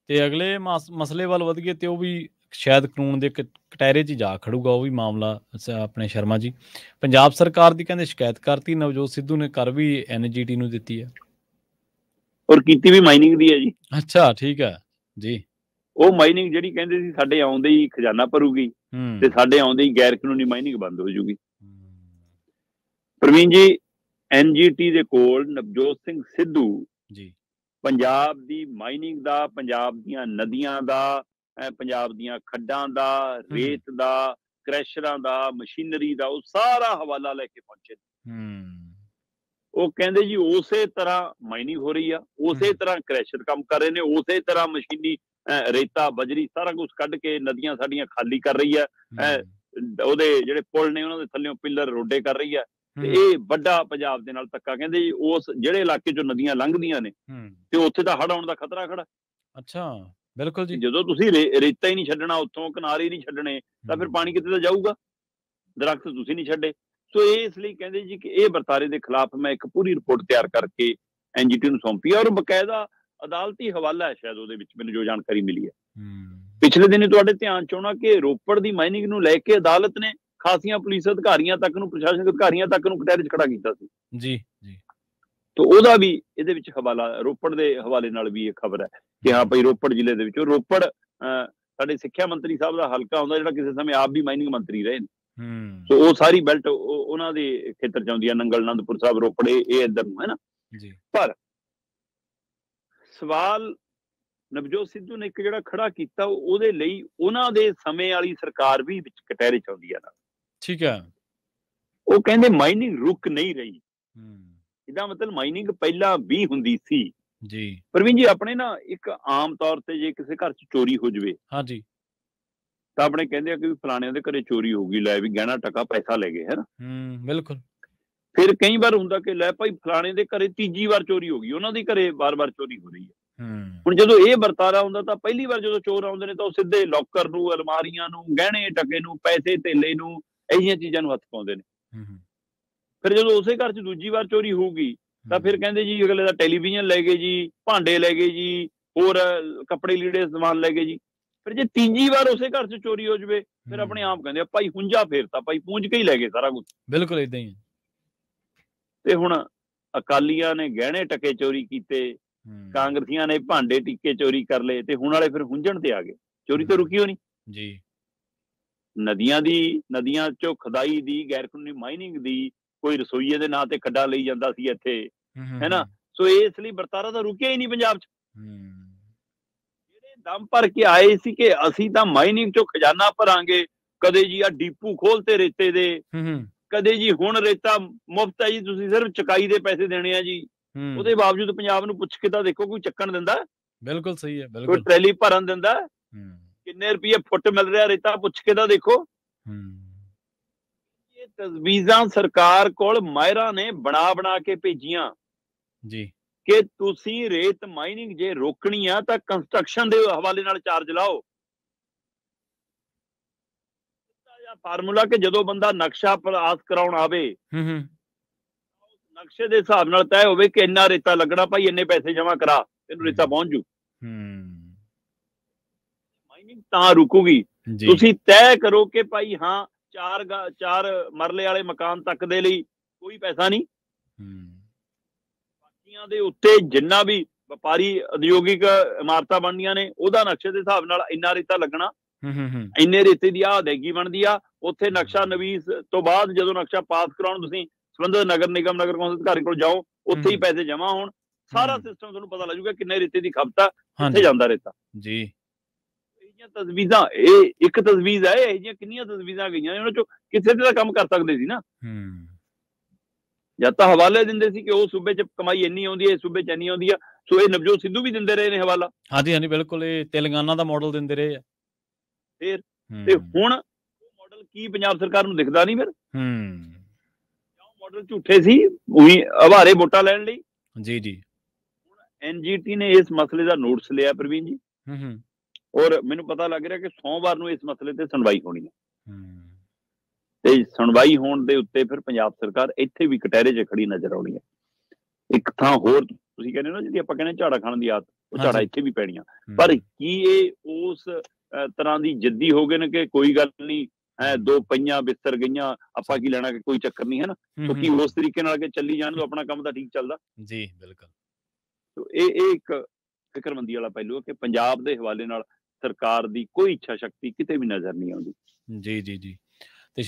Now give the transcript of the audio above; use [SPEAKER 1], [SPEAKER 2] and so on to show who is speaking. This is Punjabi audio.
[SPEAKER 1] ਤੇ ਅਗਲੇ ਮਸਲੇ ਵੱਲ ਵਧੀਏ ਤੇ ਉਹ ਵੀ ਸ਼ਾਇਦ ਕਾਨੂੰਨ ਦੇ ਕਟਹਿਰੇ 'ਚ ਜਾ ਖੜੂਗਾ ਉਹ ਵੀ ਮਾਮਲਾ ਆਪਣੇ ਸ਼ਰਮਾ ਜੀ। ਪੰਜਾਬ ਸਰਕਾਰ ਦੀ ਕਹਿੰਦੇ ਸ਼ਿਕਾਇਤ ਕਰਤੀ, ਨਵਜੋਤ ਸਿੱਧੂ ਨੇ ਕਰ ਵੀ NGT ਨੂੰ ਦਿੱਤੀ ਹੈ।
[SPEAKER 2] ਔਰ ਕੀਤੀ ਵੀ ਮਾਈਨਿੰਗ ਦੀ ਹੈ ਜੀ।
[SPEAKER 1] ਅੱਛਾ, ਠੀਕ ਹੈ ਜੀ।
[SPEAKER 2] ਉਹ ਮਾਈਨਿੰਗ ਜਿਹੜੀ ਕਹਿੰਦੇ ਸੀ ਸਾਡੇ ਆਉਂਦੇ ਹੀ ਖਜ਼ਾਨਾ ਭਰੂਗੀ ਤੇ ਸਾਡੇ ਆਉਂਦੇ ਹੀ ਗੈਰ ਕਾਨੂੰਨੀ ਮਾਈਨਿੰਗ ਬੰਦ ਹੋ ਜੂਗੀ। ਪ੍ਰਵੀਨ ਜੀ, NGT ਦੇ ਕੋਲ ਨਵਜੋਤ ਸਿੰਘ ਸਿੱਧੂ
[SPEAKER 1] ਜੀ
[SPEAKER 2] ਪੰਜਾਬ ਦੀ ਮਾਈਨਿੰਗ ਦਾ, ਪੰਜਾਬ ਦੀਆਂ ਨਦੀਆਂ ਦਾ, ਪੰਜਾਬ ਦੀਆਂ ਖੱਡਾਂ ਦਾ, ਰੇਤ ਦਾ, ਕ੍ਰੈਸ਼ਰਾਂ ਦਾ, ਮਸ਼ੀਨਰੀ ਦਾ, ਉਹ ਸਾਰਾ ਹਵਾਲਾ ਲੈ ਕੇ ਪਹੁੰਚੇ। ਉਹ ਕਹਿੰਦੇ ਜੀ ਉਸੇ ਤਰ੍ਹਾਂ ਮਾਈਨਿੰਗ ਹੋ ਰਹੀ ਆ, ਉਸੇ ਤਰ੍ਹਾਂ ਕ੍ਰੈਸ਼ਰ ਕੰਮ ਕਰ ਰਹੇ ਨੇ, ਉਸੇ ਤਰ੍ਹਾਂ ਮਸ਼ੀਨੀ ਰੇਤਾ ਬਜਰੀ ਸਾਰਾ ਕੁਝ ਕੱਢ ਕੇ ਨਦੀਆਂ ਸਾਡੀਆਂ ਖਾਲੀ ਕਰ ਰਹੀ ਹੈ। ਉਹਦੇ ਜਿਹੜੇ ਪੁਲ ਨੇ ਉਹਨਾਂ ਦੇ ਥੱਲਿਓਂ ਪਿੱਲਰ ਰੋਡੇ ਕਰ ਰਹੀ ਹੈ। ਤੇ ਇਹ ਵੱਡਾ ਪੰਜਾਬ ਦੇ ਨਾਲ ਧੱਕਾ। ਕਹਿੰਦੇ ਜੀ ਉਸ ਜਿਹੜੇ ਇਲਾਕੇ ਚੋਂ ਨਦੀਆਂ ਲੰਘਦੀਆਂ ਨੇ ਤੇ ਉੱਥੇ ਤਾਂ ਹੜ੍ਹ ਆਉਣ ਦਾ ਖਤਰਾ ਖੜਾ।
[SPEAKER 1] ਅੱਛਾ, ਬਿਲਕੁਲ ਜੀ।
[SPEAKER 2] ਜਦੋਂ ਤੁਸੀਂ ਰੇਤਾ ਹੀ ਨਹੀਂ ਛੱਡਣਾ, ਉੱਥੋਂ ਕਿਨਾਰੇ ਹੀ ਨਹੀਂ ਛੱਡਣੇ, ਤਾਂ ਫਿਰ ਪਾਣੀ ਕਿਤੇ ਤਾਂ ਜਾਊਗਾ। ਦਰਖਤ ਤੁਸੀਂ ਨਹੀਂ ਛੱਡੇ। ਸੋ ਇਸ ਲਈ ਕਹਿੰਦੇ ਜੀ ਕਿ ਇਹ ਵਰਤਾਰੇ ਦੇ ਖਿਲਾਫ ਮੈਂ ਇੱਕ ਪੂਰੀ ਰਿਪੋਰਟ ਤਿਆਰ ਕਰਕੇ NGT ਨੂੰ ਸੌਂਪੀ ਔਰ ਬਕਾਇਦਾ ਅਦਾਲਤੀ ਹਵਾਲਾ ਹੈ ਸ਼ਾਇਦ ਉਹਦੇ ਵਿੱਚ, ਮੈਨੂੰ ਜੋ ਜਾਣਕਾਰੀ ਮਿਲੀ ਹੈ। ਪਿਛਲੇ ਦਿਨ ਤੁਹਾਡੇ ਧਿਆਨ ਚ ਆਉਣਾ ਕਿ ਰੋਪੜ ਦੀ ਮਾਈਨਿੰਗ ਨੂੰ ਲੈ ਕੇ ਅਦਾਲਤ ਨੇ ਖਾਸੀਆਂ ਪੁਲਿਸ ਅਧਿਕਾਰੀਆਂ ਤੱਕ ਨੂੰ, ਪ੍ਰਸ਼ਾਸਨਿਕ ਅਧਿਕਾਰੀਆਂ ਤੱਕ ਨੂੰ ਕਟਹਿਰੇ 'ਚ ਖੜਾ ਕੀਤਾ ਸੀ
[SPEAKER 1] ਜੀ ਜੀ।
[SPEAKER 2] ਤੇ ਉਹਦਾ ਵੀ ਇਹਦੇ ਵਿੱਚ ਹਵਾਲਾ, ਰੋਪੜ ਦੇ ਹਵਾਲੇ ਨਾਲ ਵੀ ਇਹ ਖਬਰ ਹੈ ਕਿ ਹਾਂ ਭਾਈ ਰੋਪੜ ਜ਼ਿਲ੍ਹੇ ਦੇ ਵਿੱਚ, ਰੋਪੜ ਸਾਡੇ ਸਿੱਖਿਆ ਮੰਤਰੀ ਸਾਹਿਬ ਦਾ ਹਲਕਾ ਹੁੰਦਾ ਜਿਹੜਾ ਕਿਸੇ ਸਮੇਂ ਆਪ ਵੀ ਮਾਈਨਿੰਗ ਮੰਤਰੀ ਰਹੇ ਨੇ। ਸੋ ਉਹ ਸਾਰੀ ਬੈਲਟ ਉਹਨਾਂ ਦੇ ਖੇਤਰ ਚ ਆਉਂਦੀ ਆ, ਨੰਗਲ, ਅਨੰਦਪੁਰ ਸਾਹਿਬ, ਰੋਪੜ, ਇਹ ਇੱਧਰ ਨੂੰ ਹੈ ਨਾ। ਪਰ ਸਵਾਲ ਨਵਜੋਤ ਸਿੱਧੂ ਨੇ ਇੱਕ ਜਿਹੜਾ ਖੜਾ ਕੀਤਾ, ਉਹਦੇ ਲਈ ਉਹਨਾਂ ਦੇ ਸਮੇਂ ਵਾਲੀ ਸਰਕਾਰ ਵੀ ਵਿੱਚ ਕਟਹਿਰੇ ਚ ਆਉਂਦੀ ਆ ਨਾਲ।
[SPEAKER 1] ਠੀਕ ਹੈ।
[SPEAKER 2] ਉਹ ਕਹਿੰਦੇ ਮਾਈਨਿੰਗ ਰੁਕ ਨਹੀਂ ਰਹੀ। ਇਹਦਾ ਮਤਲਬ ਮਾਈਨਿੰਗ ਪਹਿਲਾਂ ਵੀ ਹੁੰਦੀ ਸੀ
[SPEAKER 1] ਜੀ।
[SPEAKER 2] ਪ੍ਰਵੀਨ ਜੀ, ਆਪਣੇ ਨਾ ਇੱਕ ਆਮ ਤੌਰ ਤੇ ਜੇ ਕਿਸੇ ਘਰ ਚ ਚੋਰੀ ਹੋ ਜਾਵੇ,
[SPEAKER 1] ਹਾਂਜੀ,
[SPEAKER 2] ਤਾਂ ਆਪਣੇ ਕਹਿੰਦੇ ਆ ਕਿ ਫਲਾਣਿਆਂ ਦੇ ਘਰੇ ਚੋਰੀ ਹੋ ਗਈ, ਲੈ ਵੀ ਗਹਿਣਾ ਟਕਾ ਪੈਸਾ ਲੈ ਗਏ, ਹੈ ਨਾ।
[SPEAKER 1] ਬਿਲਕੁਲ।
[SPEAKER 2] ਫਿਰ ਕਈ ਵਾਰ ਹੁੰਦਾ ਕਿ ਲੈ ਭਾਈ ਫਲਾਣੇ ਦੇ ਘਰੇ ਤੀਜੀ ਵਾਰ ਚੋਰੀ ਹੋ ਗਈ, ਉਹਨਾਂ ਦੇ ਘਰੇ ਵਾਰ-ਵਾਰ ਚੋਰੀ ਹੋ ਰਹੀ ਹੈ। ਹੁਣ ਜਦੋਂ ਇਹ ਵਰਤਾਰਾ ਹੁੰਦਾ ਤਾਂ ਪਹਿਲੀ ਵਾਰ ਜਦੋਂ ਚੋਰ ਆਉਂਦੇ ਨੇ ਤਾਂ ਉਹ ਸਿੱਧੇ ਲੋਕਰ ਨੂੰ, ਅਲਮਾਰੀਆਂ ਨੂੰ, ਗਹਿਣੇ ਟਕੇ ਨੂੰ, ਪੈਸੇ ਧੇਲੇ ਨੂੰ, ਇਹੋ ਜਿਹੀਆਂ ਚੀਜ਼ਾਂ ਨੂੰ ਹੱਥ ਪਾਉਂਦੇ ਨੇ। ਫਿਰ ਜਦੋਂ ਉਸੇ ਘਰ 'ਚ ਦੂਜੀ ਵਾਰ ਚੋਰੀ ਹੋਊਗੀ ਤਾਂ ਫਿਰ ਕਹਿੰਦੇ ਜੀ ਅਗਲੇ ਦਾ ਟੈਲੀਵਿਜ਼ਨ ਲੈ ਗਏ ਜੀ, ਭਾਂਡੇ ਲੈ ਗਏ ਜੀ, ਹੋਰ ਕੱਪੜੇ ਲੀੜੇ ਸਮਾਨ ਲੈ ਗਏ ਜੀ। ਫਿਰ ਜੇ ਤੀਜੀ ਵਾਰ ਉਸੇ ਘਰ 'ਚ ਚੋਰੀ ਹੋ ਜਾਵੇ ਫਿਰ ਆਪਣੇ ਆਪ ਕਹਿੰਦੇ ਆ ਭਾਈ ਹੁੰਜਾ ਫੇਰਤਾ, ਭਾਈ ਪੂੰਝ ਕੇ ਹੀ ਲੈ ਗਏ ਸਾਰਾ ਕੁਝ।
[SPEAKER 1] ਬਿਲਕੁਲ ਏਦਾਂ ਹੀ।
[SPEAKER 2] ਤੇ ਹੁਣ ਅਕਾਲੀਆਂ ਨੇ ਗਹਿਣੇ ਟਕੇ ਚੋਰੀ ਕੀਤੇ, ਕਾਂਗਰਸੀਆਂ ਨੇ ਭਾਂਡੇ ਟਿੱਕੇ ਚੋਰੀ ਕਰ ਲਏ, ਤੇ ਹੁਣ ਵਾਲੇ ਫਿਰ ਹੁੰਜਣ ਤੇ ਆ ਗਏ। ਚੋਰੀ ਤਾਂ ਰੁਕੀ ਹੋਣੀ
[SPEAKER 1] ਜੀ।
[SPEAKER 2] ਨਦੀਆਂ ਚੋਂ ਖਦਾਈ ਦੀ, ਗੈਰ ਕਾਨੂੰਨੀ ਮਾਈਨਿੰਗ ਦੀ, ਕੋਈ ਰਸੋਈਏ ਦੇ ਨਾਂ ਤੇ ਖੱਡਾ ਲਈ ਜਾਂਦਾ ਸੀ ਇੱਥੇ, ਹੈ ਨਾ। ਸੋ ਇਸ ਲਈ ਵਰਤਾਰਾ ਤਾਂ ਰੁਕਿਆ ਹੀ ਨਹੀਂ ਪੰਜਾਬ 'ਚ। ਜਿਹੜੇ ਦਮ ਭਰ ਕੇ ਆਏ ਸੀ ਕਿ ਅਸੀਂ ਤਾਂ ਮਾਈਨਿੰਗ ਚੋਂ ਖਜ਼ਾਨਾ ਭਰਾਂਗੇ, ਕਦੇ ਜੀ ਆ ਡੀਪੂ ਖੋਲਤੇ ਰੇਤੇ ਦੇ, ਕਦੇ ਜੀ ਹੁਣ ਰੇਤਾ ਮੁਫਤ ਹੈ ਜੀ, ਤੁਸੀਂ ਸਿਰਫ ਚੁਕਾਈ ਦੇ ਪੈਸੇ ਦੇਣੇ ਆ ਜੀ। ਉਹਦੇ ਬਾਵਜੂਦ ਪੰਜਾਬ ਨੂੰ ਪੁੱਛ ਕੇ ਤਾਂ ਦੇਖੋ ਕੋਈ ਚੱਕਣ ਦਿੰਦਾ?
[SPEAKER 1] ਬਿਲਕੁਲ ਸਹੀ ਹੈ।
[SPEAKER 2] ਕੋਈ ਟਰੈਲੀ ਭਰਨ ਦਿੰਦਾ? ਕਿੰਨੇ ਰੁਪਏ ਫੁੱਟ ਮਿਲ ਰਿਹਾ ਰੇਤਾ, ਪੁੱਛ ਕੇ ਤਾਂ ਦੇਖੋ। ਇਹ ਤਜਵੀਜ਼ਾਂ ਸਰਕਾਰ ਕੋਲ ਮਾਹਿਰਾਂ ਨੇ ਬਣਾ ਕੇ ਭੇਜੀਆਂ
[SPEAKER 1] ਜੀ
[SPEAKER 2] ਕਿ ਤੁਸੀਂ ਰੇਤ ਮਾਈਨਿੰਗ ਜੇ ਰੋਕਣੀ ਆ ਤਾਂ ਕੰਸਟਰਕਸ਼ਨ ਦੇ ਹਵਾਲੇ ਨਾਲ ਚਾਰਜ ਲਾਓ। ਫਾਰਮੂਲਾ ਕਿ ਜਦੋਂ ਬੰਦਾ ਨਕਸ਼ਾ ਪਾਸ ਕਰਾਉਣ ਆਵੇ, ਨਕਸ਼ੇ ਦੇ ਹਿਸਾਬ ਨਾਲ ਤੈਅ ਹੋਵੇ ਕਿ ਇੰਨਾ ਰੇਤਾ ਲੱਗਣਾ, ਭਾਈ ਇੰਨੇ ਪੈਸੇ ਜਮ੍ਹਾਂ ਕਰਾ, ਤੈਨੂੰ ਰੇਤਾ ਪਹੁੰਚ ਜੂ। ਮਾਈਨਿੰਗ ਤਾਂ ਰੁਕੂਗੀ। ਤੁਸੀਂ ਤੈਅ ਕਰੋ ਕਿ ਭਾਈ ਹਾਂ 4 ਮਰਲੇ ਵਾਲੇ ਮਕਾਨ ਤੱਕ ਦੇ ਲਈ ਕੋਈ ਪੈਸਾ ਨਹੀਂ, ਬਾਕੀਆਂ ਦੇ ਉੱਤੇ ਜਿੰਨਾ ਵੀ ਵਪਾਰੀ ਉਦਯੋਗਿਕ ਇਮਾਰਤਾਂ ਬਣਦੀਆਂ ਨੇ ਉਹਦਾ ਨਕਸ਼ੇ ਦੇ ਹਿਸਾਬ ਨਾਲ ਇੰਨਾ ਰੇਤਾ ਲੱਗਣਾ, ਇੰਨੇ ਰੇਤੇ ਦੀ ਆਹ ਅਦਾਇਗੀ ਬਣਦੀ ਆ। ਉੱਥੇ ਨਕਸ਼ਾ ਨਵੀਸ ਤੋਂ ਬਾਅਦ ਜਦੋਂ ਨਕਸ਼ਾ ਪਾਸ ਕਰਾਉਣ ਤੁਸੀਂ ਸੰਬੰਧਿਤ ਨਗਰ ਨਿਗਮ, ਨਗਰ ਕੌਂਸਲ ਅਧਿਕਾਰੀ ਕੋਲ ਜਾਓ, ਉੱਥੇ ਹੀ ਪੈਸੇ ਜਮ੍ਹਾਂ ਹੋਣ, ਸਾਰਾ ਸਿਸਟਮ ਤੁਹਾਨੂੰ ਪਤਾ ਲੱਗੂਗਾ ਕਿੰਨੇ ਰੇਤੇ ਦੀ ਖਪਤ ਆ, ਕਿੱਥੇ ਜਾਂਦਾ ਰੇਤਾ ਜੀ। ਇਹ ਜਿਹੀਆਂ ਤਜਵੀਜ਼ਾਂ, ਇਹ ਇੱਕ ਤਜਵੀਜ਼ ਹੈ, ਇਹ ਜਿਹੀਆਂ ਕਿੰਨੀਆਂ ਤਜਵੀਜ਼ਾਂ ਗਈਆਂ ਨੇ, ਉਹਨਾਂ ਚੋਂ ਕਿਸੇ ਤੇ ਤਾਂ ਕੰਮ ਕਰ ਸਕਦੇ ਸੀ ਨਾ। ਜਾਂ ਤਾਂ ਹਵਾਲੇ ਦਿੰਦੇ ਸੀ ਕਿ ਉਹ ਸੂਬੇ 'ਚ ਕਮਾਈ ਇੰਨੀ ਆਉਂਦੀ ਹੈ, ਇਸ ਸੂਬੇ 'ਚ ਇੰਨੀ ਆਉਂਦੀ ਆ। ਸੋ ਇਹ ਨਵਜੋਤ ਸਿੱਧੂ ਵੀ ਦਿੰਦੇ ਰਹੇ ਨੇ ਹਵਾਲਾ। ਹਾਂਜੀ
[SPEAKER 1] ਬਿਲਕੁਲ, ਇਹ ਤੇਲੰਗਾਨਾ ਦਾ ਮਾਡਲ ਦਿੰਦੇ ਰਹੇ ਆ।
[SPEAKER 2] ਫਿਰ ਤੇ ਹੁਣ ਉਹ ਮਾਡਲ ਕੀ ਪੰਜਾਬ ਸਰਕਾਰ ਨੂੰ ਦਿਖਦਾ ਨਹੀਂ? ਫਿਰ ਮਾਡਲ ਝੂਠੇ ਸੀ, ਉਹੀ ਆਵਾਰੇ ਵੋਟਾਂ ਲੈਣ ਲਈ।
[SPEAKER 1] ਜੀ ਜੀ।
[SPEAKER 2] ਹੁਣ NGT ਨੇ ਇਸ ਮਸਲੇ ਦਾ ਨੋਟਿਸ ਲਿਆ ਪ੍ਰਵੀਨ ਜੀ, ਔਰ ਮੈਨੂੰ ਪਤਾ ਲੱਗ ਰਿਹਾ ਕਿ ਸੋਮਵਾਰ ਨੂੰ ਇਸ ਮਸਲੇ ਤੇ ਸੁਣਵਾਈ ਹੋਣੀ ਹੈ। ਤੇ ਸੁਣਵਾਈ ਹੋਣ ਦੇ ਉੱਤੇ ਫਿਰ ਪੰਜਾਬ ਸਰਕਾਰ ਇੱਥੇ ਵੀ ਕਟਹਿਰੇ 'ਚ ਖੜੀ ਨਜ਼ਰ ਆਉਣੀ ਹੈ। ਇੱਕ ਥਾਂ ਹੋਰ ਤੁਸੀਂ ਕਹਿੰਦੇ ਹੋ ਨਾ, ਜਿਹੜੀ ਆਪਾਂ ਕਹਿੰਦੇ ਝਾੜਾ ਖਾਣ ਦੀ ਆਦਤ, ਉਹ ਝਾੜਾ ਇੱਥੇ ਵੀ ਪੈਣੀਆਂ। ਪਰ ਕੀ ਇਹ ਉਸ ਤਰ੍ਹਾਂ ਦੀ ਜਿੱਦੀ ਹੋ ਗਏ ਨੇ ਕਿ ਕੋਈ ਗੱਲ ਨਹੀਂ, ਦੋ ਪਈਆਂ ਬਿਸਤਰ ਗਈਆਂ, ਆਪਾਂ ਕੀ ਲੈਣਾ, ਕਿ ਕੋਈ ਚੱਕਰ ਨਹੀਂ, ਹੈ ਨਾ। ਕਿਉਂਕਿ ਉਸ ਤਰੀਕੇ ਨਾਲ ਕਿ ਚੱਲੀ ਜਾਣ ਤੋਂ ਆਪਣਾ ਕੰਮ ਤਾਂ ਠੀਕ ਚੱਲਦਾ
[SPEAKER 1] ਜੀ, ਬਿਲਕੁਲ।
[SPEAKER 2] ਇਹ ਇੱਕ ਫਿਕਰਮੰਦੀ ਵਾਲਾ ਪਹਿਲੂ ਹੈ ਕਿ ਪੰਜਾਬ ਦੇ ਹਵਾਲੇ ਨਾਲ ਸਰਕਾਰ ਦੀ ਕੋਈ ਇੱਛਾ ਸ਼ਕਤੀ ਕਿਤੇ ਵੀ ਨਜ਼ਰ ਨਹੀਂ ਆਉਂਦੀ।
[SPEAKER 1] ਜੀ।